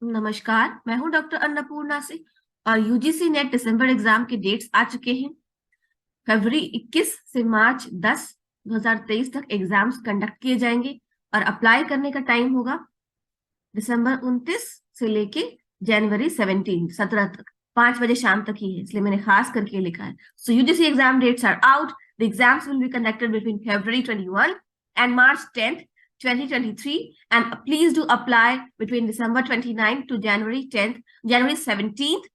नमस्कार, मैं हूं डॉक्टर अन्नपूर्णा से और यूजीसी नेट दिसंबर एग्जाम के डेट्स आ चुके हैं। फरवरी 21 से मार्च 10 2023 तक एग्जाम्स कंडक्ट किए जाएंगे और अप्लाई करने का टाइम होगा दिसंबर 29 से लेके जनवरी 17 तक, 5 बजे शाम तक ही है, इसलिए मैंने खास करके लिखा है। So UGC exam dates are out. The exams will be conducted between February 21 and March 10th 2023, and please do apply between December 29th to January 17th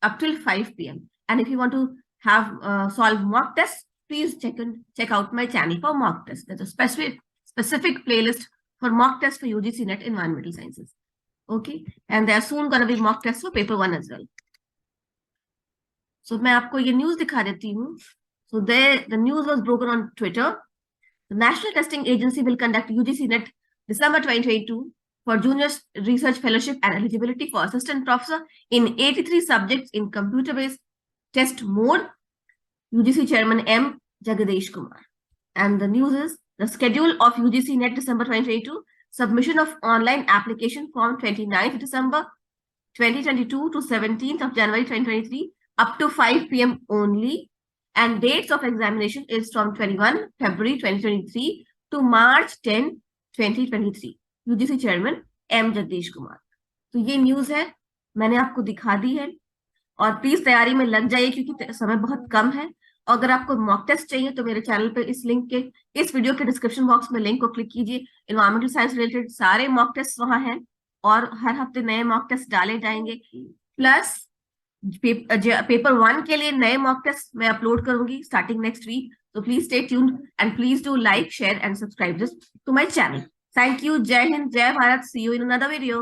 up till 5 p.m. And if you want to have solve mock tests, please check out my channel for mock tests. There's a specific playlist for mock tests for UGC NET Environmental Sciences. Okay, and there are soon going to be mock tests for paper 1 as well. So मैं आपको ये news दिखा देती हूँ. So the news was broken on Twitter. The National Testing Agency will conduct UGC NET December 2022 for Junior Research Fellowship and eligibility for Assistant Professor in 83 subjects in computer-based test mode. UGC Chairman M. Jagadish Kumar. And the news is the schedule of UGC NET December 2022, submission of online application form 29th December 2022 to 17th of January 2023 up to 5 p.m. only. And dates of examination is from 21 February 2023 to March 10, 2023. UGC Chairman M. Jagadish Kumar. तो ये news है, मैंने आपको दिखा दी है और please तैयारी में लग जाइए क्योंकि समय बहुत कम है. अगर आपको मॉक टेस्ट चाहिए तो मेरे चैनल पे इस वीडियो के डिस्क्रिप्शन बॉक्स में लिंक को क्लिक कीजिए. एनवायरमेंटल साइंस रिलेटेड सारे मॉक टेस्ट वहां हैं और हर हफ्ते नए मॉक टेस्ट डाले जाएंगे. प्लस पेपर 1 के लिए नए मॉक टेस्ट मैं अपलोड करूंगी starting next week. So please stay tuned and please do like, share and subscribe this to my channel. Thank you. Jai Hind, Jai Bharat. See you in another video.